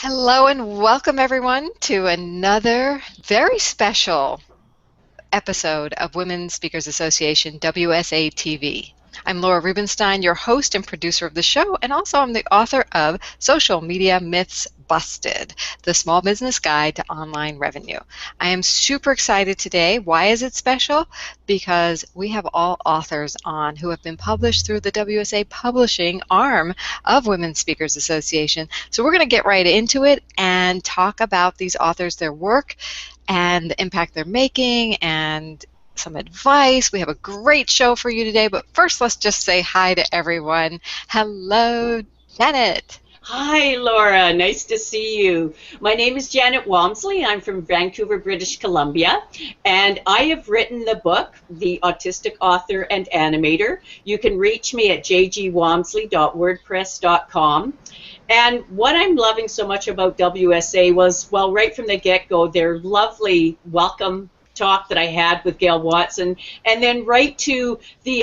Hello and welcome everyone to another very special episode of Women Speakers Association WSA TV. I'm Laura Rubenstein, your host and producer of the show, and also I'm the author of Social Media Myths Busted, the Small Business Guide to Online Revenue. I am super excited today. Why is it special? Because we have all authors on who have been published through the WSA publishing arm of Women Speakers Association. So we're going to get right into it and talk about these authors, their work, and the impact they're making, and some advice. We have a great show for you today, but first let's just say hi to everyone. Hello, Janet. Hi, Laura. Nice to see you. My name is Janet Walmsley. I'm from Vancouver, British Columbia, and I have written the book, The Autistic Author and Animator. You can reach me at jgwalmsley.wordpress.com. And what I'm loving so much about WSA was, well, right from the get-go, their lovely welcome talk that I had with Gail Watson, and then right to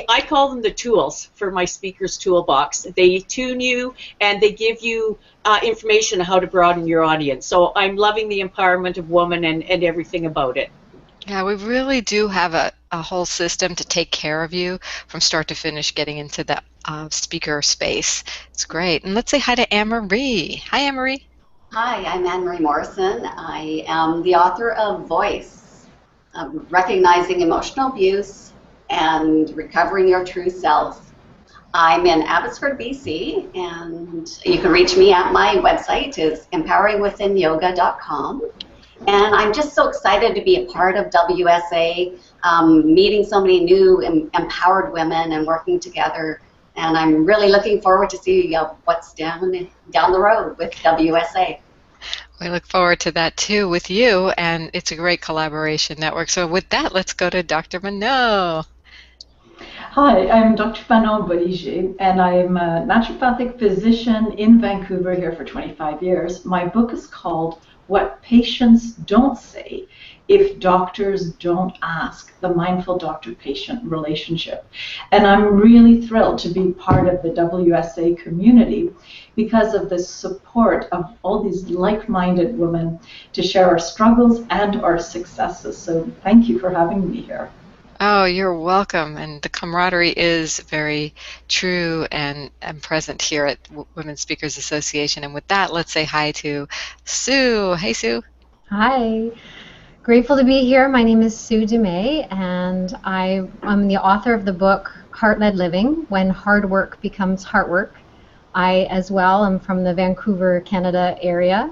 I call them the tools for my speaker's toolbox. They tune you and they give you information on how to broaden your audience. So I'm loving the empowerment of women and everything about it. Yeah, we really do have a whole system to take care of you from start to finish getting into the speaker space. It's great. And let's say hi to Anne-Marie. Hi, Anne-Marie. Hi, I'm Anne-Marie Morrison. I am the author of Voice, Recognizing Emotional Abuse and Recovering Your True Self. I'm in Abbotsford, BC, and you can reach me at my website is empoweringwithinyoga.com. And I'm just so excited to be a part of WSA, meeting so many new empowered women and working together. And I'm really looking forward to see what's down the road with WSA. We look forward to that too with you, and it's a great collaboration network. So with that, let's go to Dr. Manon. Hi, I'm Dr. Manon Bolliger, and I'm a naturopathic physician in Vancouver here for 25 years. My book is called What Patients Don't Say If Doctors Don't Ask, the Mindful Doctor-Patient Relationship. And I'm really thrilled to be part of the WSA community because of the support of all these like-minded women to share our struggles and our successes. So thank you for having me here. Oh, you're welcome. And the camaraderie is very true and present here at Women Speakers Association. And with that, let's say hi to Sue. Hey, Sue. Hi. Grateful to be here. My name is Sue Dumais, and I'm the author of the book Heart-Led Living, When Hard Work Becomes Heart Work. I, as well, am from the Vancouver, Canada area.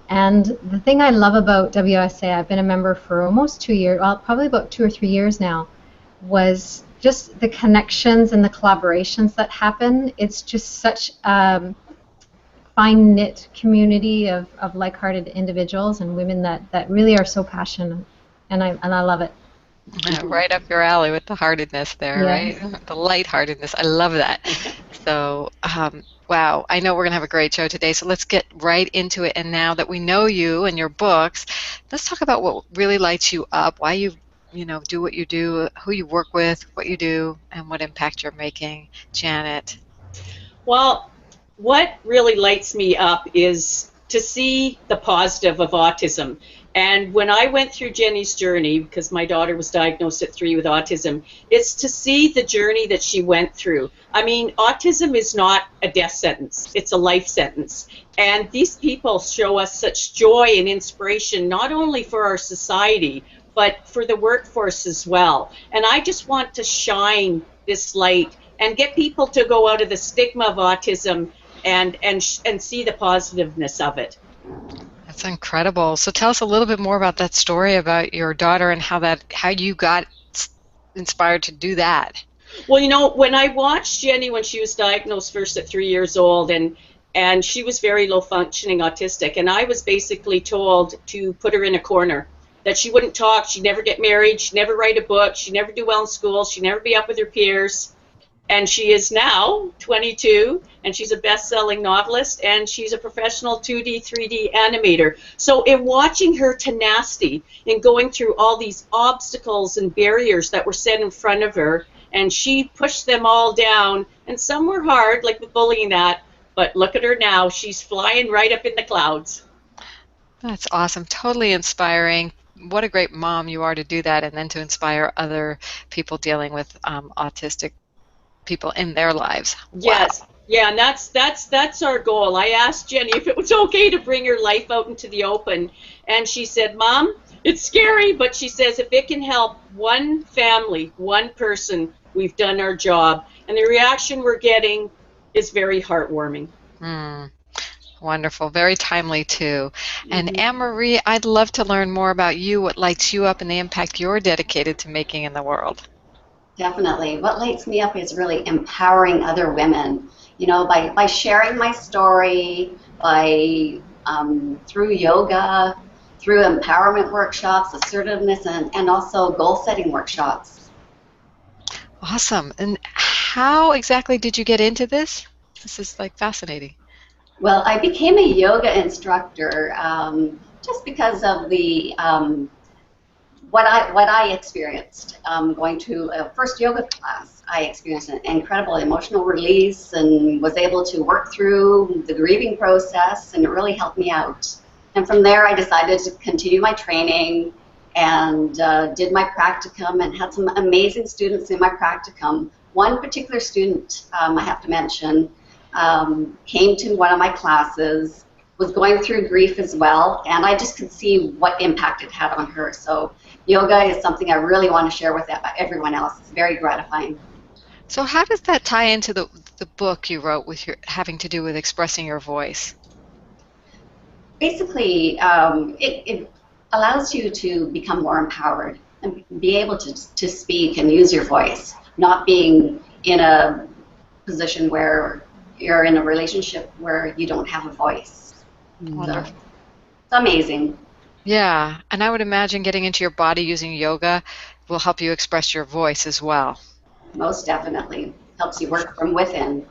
And the thing I love about WSA, I've been a member for almost 2 years, well, probably about 2 or 3 years now, was just the connections and the collaborations that happen. It's just such a fine-knit community of like-hearted individuals and women that really are so passionate, and I love it. Right up your alley with the heartedness there, Yes. right? The lightheartedness. I love that. So, wow, I know we're going to have a great show today, so let's get right into it. And now that we know you and your books, let's talk about what really lights you up, why you do what you do, who you work with, what you do, and what impact you're making. Janet. Well, what really lights me up is to see the positive of autism. And when I went through Jenny's journey, because my daughter was diagnosed at 3 with autism, it's to see the journey that she went through. I mean, autism is not a death sentence, it's a life sentence. And these people show us such joy and inspiration, not only for our society, but for the workforce as well. And I just want to shine this light and get people to go out of the stigma of autism and see the positiveness of it. That's incredible. So tell us a little bit more about that story about your daughter and how you got inspired to do that. Well, when I watched Jenny when she was diagnosed first at 3 years old, and she was very low functioning autistic, and I was basically told to put her in a corner, that she wouldn't talk, she'd never get married, she'd never write a book, she'd never do well in school, she'd never be up with her peers. And she is now 22, and she's a best-selling novelist, and she's a professional 2D, 3D animator. So in watching her tenacity in going through all these obstacles and barriers that were set in front of her, and she pushed them all down, and some were hard, like with bullying that, but look at her now, she's flying right up in the clouds. That's awesome. Totally inspiring. What a great mom you are to do that, and then to inspire other people dealing with autistic people in their lives. Wow. Yes. Yeah, and that's our goal. I asked Jenny if it was okay to bring her life out into the open, and she said, "Mom, it's scary, but she says if it can help one family, one person, we've done our job." And the reaction we're getting is very heartwarming. Hmm. Wonderful. Very timely, too. And Mhm. Anne-Marie, I'd love to learn more about you, what lights you up, and the impact you're dedicated to making in the world. Definitely. What lights me up is really empowering other women, by sharing my story, through yoga, through empowerment workshops, assertiveness, and also goal setting workshops. Awesome. And how exactly did you get into this? This is like fascinating. Well, I became a yoga instructor just because of the what I experienced going to a first yoga class. I experienced an incredible emotional release and was able to work through the grieving process, and it really helped me out. And from there, I decided to continue my training and did my practicum and had some amazing students in my practicum. One particular student, I have to mention, came to one of my classes, was going through grief as well, and I just could see what impact it had on her. So yoga is something I really want to share with everyone else. It's very gratifying. So how does that tie into the book you wrote with your having to do with expressing your voice? Basically, it allows you to become more empowered and be able to speak and use your voice, not being in a position where you're in a relationship where you don't have a voice. So Wonderful. it's amazing. Yeah, and I would imagine getting into your body using yoga will help you express your voice as well. Most definitely. Helps you work from within.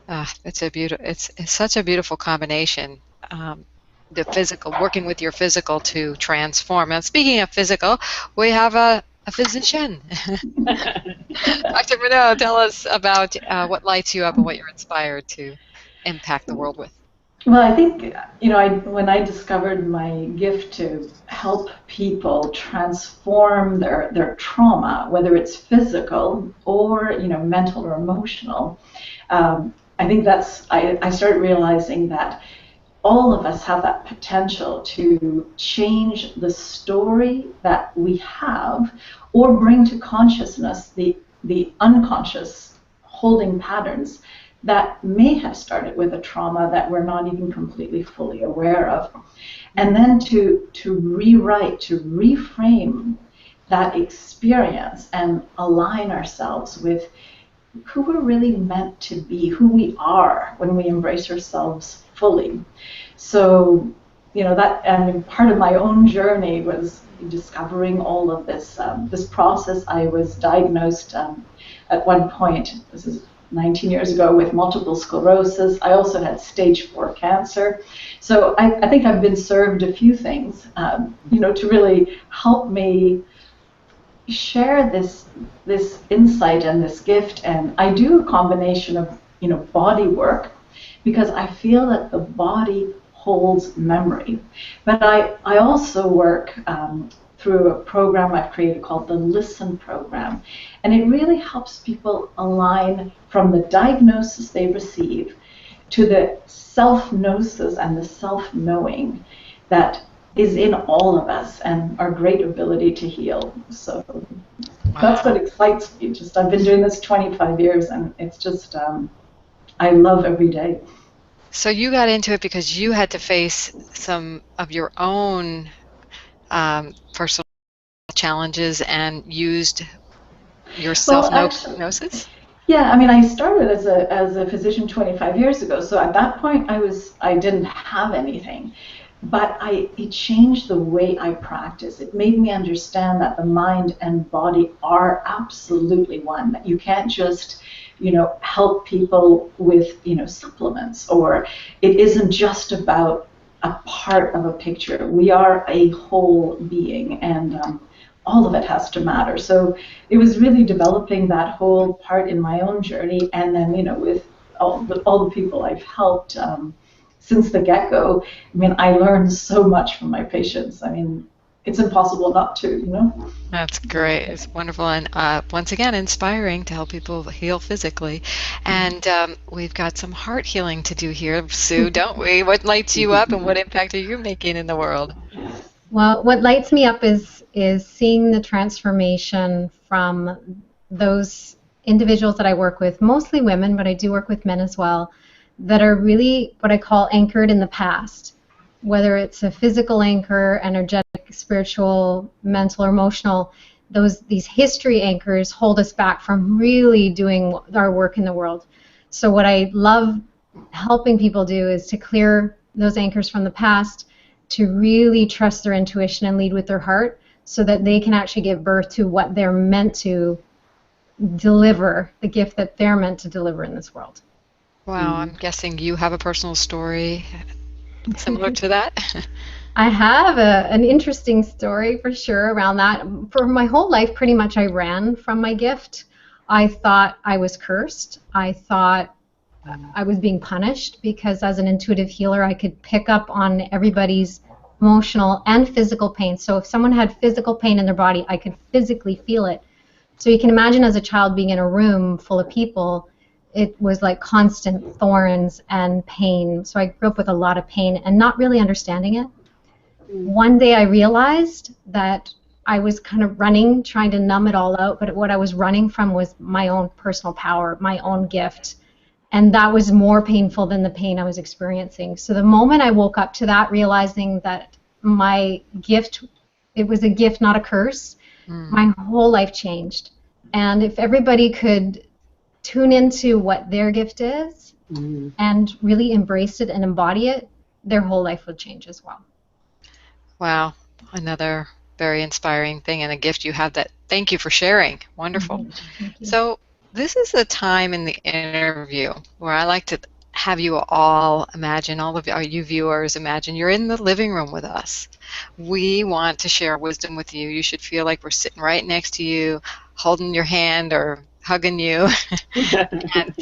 It's such a beautiful combination. The physical, working with your physical to transform. And speaking of physical, we have a physician. Dr. Manon, tell us about what lights you up and what you're inspired to impact the world with. Well, I think, when I discovered my gift to help people transform their trauma, whether it's physical or, mental or emotional, I think I started realizing that all of us have that potential to change the story that we have or bring to consciousness the unconscious holding patterns that may have started with a trauma that we're not even completely fully aware of. And then to rewrite, to reframe that experience and align ourselves with who we're really meant to be, who we are when we embrace ourselves fully. So, part of my own journey was discovering all of this process. I was diagnosed at one point, this is 19 years ago, with multiple sclerosis. I also had stage 4 cancer. So I think I've been served a few things, to really help me share this insight and this gift. And I do a combination of body work, because I feel that the body holds memory. But I also work through a program I've created called the Listen program. And it really helps people align from the diagnosis they receive to the self-gnosis and the self-knowing that is in all of us and our great ability to heal. So that's what excites me. I've been doing this 25 years, and it's just, I love every day. So you got into it because you had to face some of your own personal challenges and used your self-gnosis? Yeah, I started as a physician 25 years ago. So at that point, I didn't have anything, but it changed the way I practice. It made me understand that the mind and body are absolutely one. That you can't just help people with supplements, or it isn't just about a part of a picture. We are a whole being, and all of it has to matter. So it was really developing that whole part in my own journey, and then with all the people I've helped, since the get-go. I mean, I learned so much from my patients. I mean, it's impossible not to, you know? That's great. It's wonderful, and once again, inspiring to help people heal physically. And we've got some heart healing to do here, Sue, don't we? What lights you up, and what impact are you making in the world? Well, what lights me up is seeing the transformation from those individuals that I work with, mostly women, but I do work with men as well, that are really what I call anchored in the past. Whether it's a physical anchor, energetic, spiritual, mental, or emotional, these history anchors hold us back from really doing our work in the world. So what I love helping people do is to clear those anchors from the past, to really trust their intuition and lead with their heart, so that they can actually give birth to what they're meant to deliver, the gift that they're meant to deliver in this world. Wow, I'm guessing you have a personal story similar to that? I have an interesting story for sure around that. For my whole life, pretty much I ran from my gift. I thought I was cursed. I thought I was being punished because as an intuitive healer, I could pick up on everybody's emotional and physical pain. So if someone had physical pain in their body, I could physically feel it. So you can imagine as a child being in a room full of people, it was like constant thorns and pain. So I grew up with a lot of pain and not really understanding it. One day I realized that I was kind of running, trying to numb it all out, but what I was running from was my own personal power, my own gift. And that was more painful than the pain I was experiencing. So the moment I woke up to that, realizing that my gift, it was a gift, not a curse, my whole life changed. And if everybody could tune into what their gift is and really embrace it and embody it, their whole life would change as well. Wow, another very inspiring thing and a gift you have that. Thank you for sharing. Wonderful. So this is a time in the interview where I like to have you all imagine, all of you viewers, imagine you're in the living room with us. We want to share wisdom with you. You should feel like we're sitting right next to you, holding your hand or hugging you. And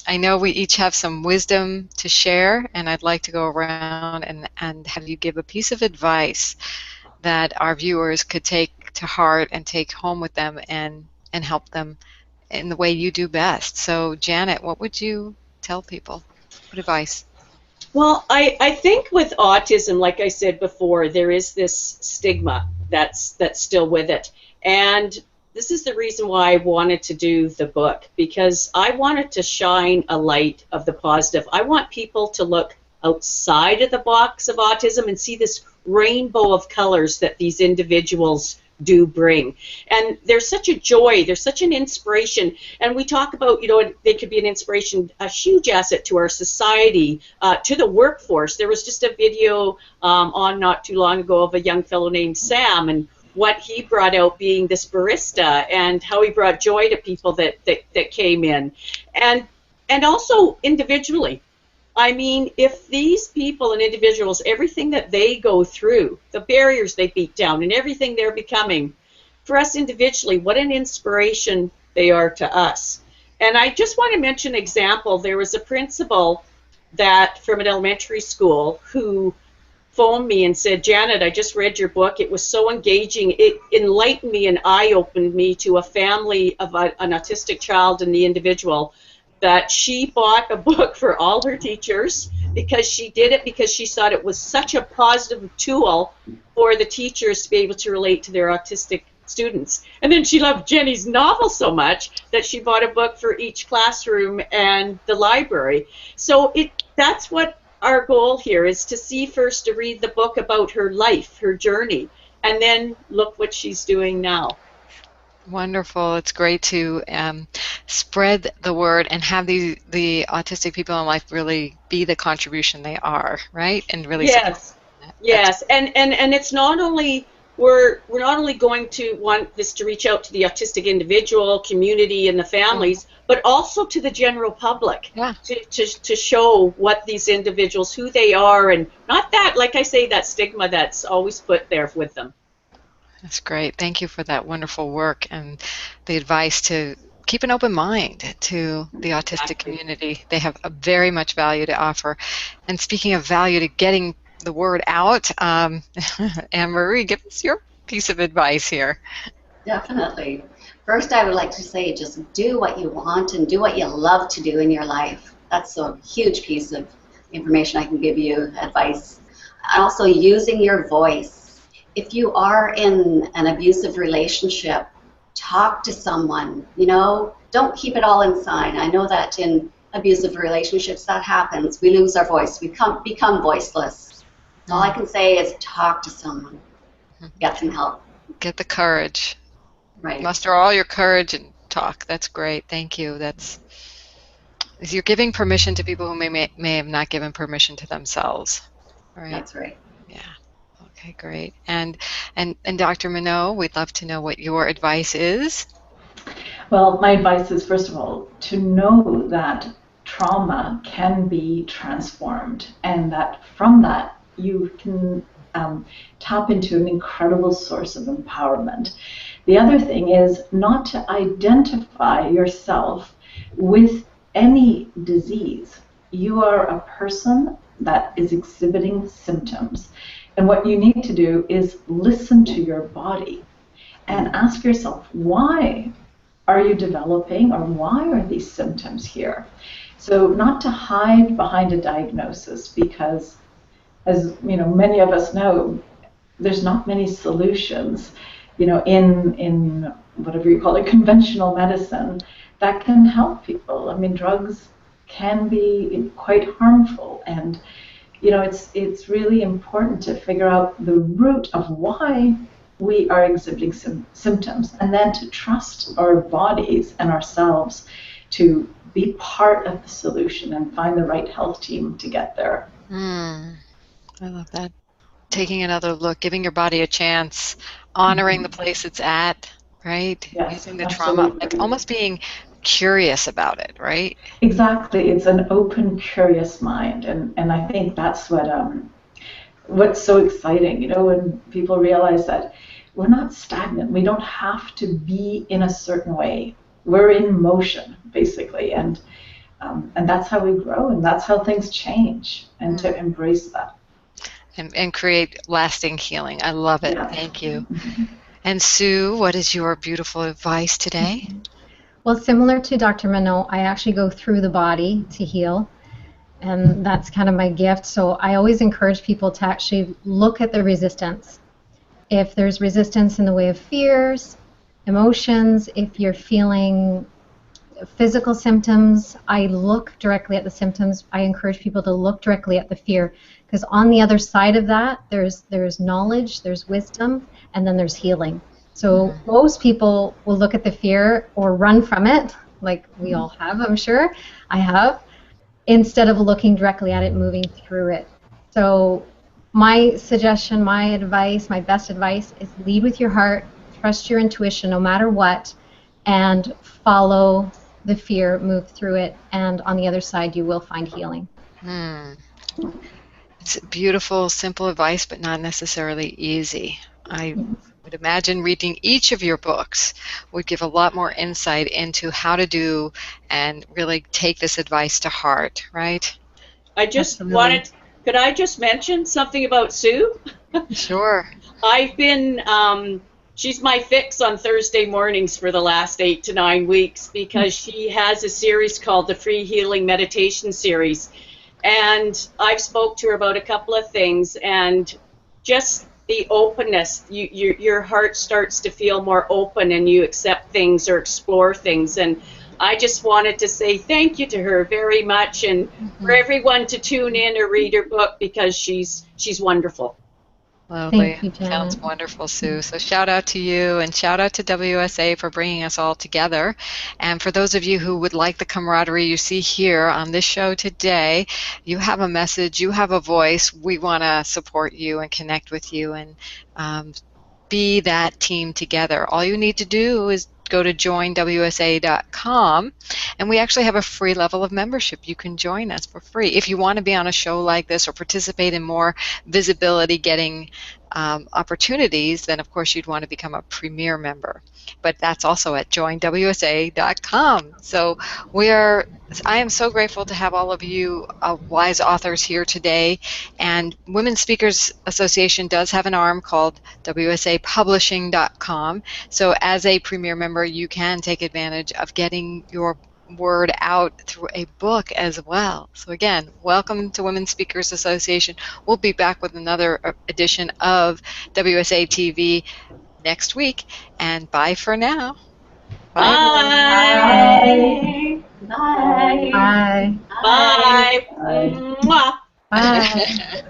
I know we each have some wisdom to share, and I'd like to go around and have you give a piece of advice that our viewers could take to heart and take home with them and help them in the way you do best. So, Janet, what would you tell people? What advice? Well, I think with autism, like I said before, there is this stigma that's still with it. And this is the reason why I wanted to do the book, because I wanted to shine a light of the positive. I want people to look outside of the box of autism and see this rainbow of colors that these individuals do bring. And there's such a joy, there's such an inspiration, and we talk about, you know, they could be an inspiration, a huge asset to our society, to the workforce. There was just a video on not too long ago of a young fellow named Sam, and what he brought out being this barista, and how he brought joy to people that came in. And also individually, I mean, if these people and individuals, everything that they go through, the barriers they beat down and everything they're becoming, for us individually, what an inspiration they are to us. And I just want to mention an example. There was a principal from an elementary school who phoned me and said, Janet, I just read your book. It was so engaging. It enlightened me and eye-opened me to a family of an autistic child and the individual, that she bought a book for all her teachers because she did it because she thought it was such a positive tool for the teachers to be able to relate to their autistic students. And then she loved Jenny's novel so much that she bought a book for each classroom and the library. So that's what our goal here is, to see first, to read the book about her life, her journey, and then look what she's doing now. Wonderful. It's great to spread the word and have the autistic people in life really be the contribution they are, right? And really yes, and it's not only we're not only going to want this to reach out to the autistic individual community and the families, but also to the general public, to show what these individuals, who they are, and not that, like I say, that stigma that's always put there with them. That's great. Thank you for that wonderful work and the advice to keep an open mind to the autistic community. They have a very much value to offer. And speaking of value to getting the word out, Anne-Marie, give us your piece of advice here. Definitely. First, I would like to say just do what you want and do what you love to do in your life. That's a huge piece of information I can give you, advice. Also, using your voice. If you are in an abusive relationship, talk to someone. You know, don't keep it all inside. I know that in abusive relationships that happens. We lose our voice. We become voiceless. All I can say is talk to someone. Get some help. Get the courage. Right. Muster all your courage and talk. That's great. Thank you. You're giving permission to people who may have not given permission to themselves. Right? That's right. Yeah. Okay, great. And Dr. Manon, we'd love to know what your advice is. Well, my advice is, first of all, to know that trauma can be transformed, and that from that you can tap into an incredible source of empowerment. The other thing is not to identify yourself with any disease. You are a person that is exhibiting symptoms. And what you need to do is listen to your body and ask yourself, why are you developing, or why are these symptoms here? So not to hide behind a diagnosis, because as you know, many of us know, there's not many solutions, you know, in whatever you call it, conventional medicine, that can help people. I mean, drugs can be quite harmful, and you know, it's really important to figure out the root of why we are exhibiting symptoms, and then to trust our bodies and ourselves to be part of the solution and find the right health team to get there. I love that. Taking another look, giving your body a chance, honoring the place it's at, right? Yes, using the absolutely. trauma, like almost being curious about it, right? Exactly. It's an open, curious mind, and I think that's what's so exciting, you know, when people realize that we're not stagnant. We don't have to be in a certain way. We're in motion, basically, and that's how we grow, and that's how things change, and to embrace that. And create lasting healing. I love it. Yes. Thank you. And Sue, what is your beautiful advice today? Well, similar to Dr. Manon, I actually go through the body to heal, and that's kind of my gift. So I always encourage people to actually look at the resistance. If there's resistance in the way of fears, emotions, if you're feeling physical symptoms, I look directly at the symptoms. I encourage people to look directly at the fear, because on the other side of that, there's knowledge, there's wisdom, and then there's healing. So most people will look at the fear or run from it, like we all have, I'm sure. I have, instead of looking directly at it, moving through it. So my suggestion, my advice, my best advice is lead with your heart, trust your intuition no matter what, and follow the fear, move through it, and on the other side you will find healing. It's beautiful, simple advice, but not necessarily easy. I would imagine reading each of your books would give a lot more insight into how to do and really take this advice to heart, right? I just Absolutely. could I just mention something about Sue? Sure. I've been, she's my fix on Thursday mornings for the last 8 to 9 weeks, because she has a series called the Free Healing Meditation Series. And I've spoke to her about a couple of things, and just the openness, your heart starts to feel more open, and you accept things or explore things. And I just wanted to say thank you to her very much, and for everyone to tune in or read her book, because she's wonderful. Lovely. Thank you, Janet. Sounds wonderful, Sue. So shout out to you, and shout out to WSA for bringing us all together. And for those of you who would like the camaraderie you see here on this show today, you have a message, you have a voice. We want to support you and connect with you and be that team together. All you need to do is go to joinwsa.com, and we actually have a free level of membership. You can join us for free. If you want to be on a show like this or participate in more visibility, getting opportunities, then of course you'd want to become a premier member. But that's also at joinwsa.com. So I am so grateful to have all of you wise authors here today. And Women's Speakers Association does have an arm called wsapublishing.com. So as a premier member, you can take advantage of getting your word out through a book as well. So again, welcome to Women's Speakers Association. We'll be back with another edition of WSA TV next week, and bye for now. Bye. Bye. Bye. Bye. Bye. Mwah. Bye.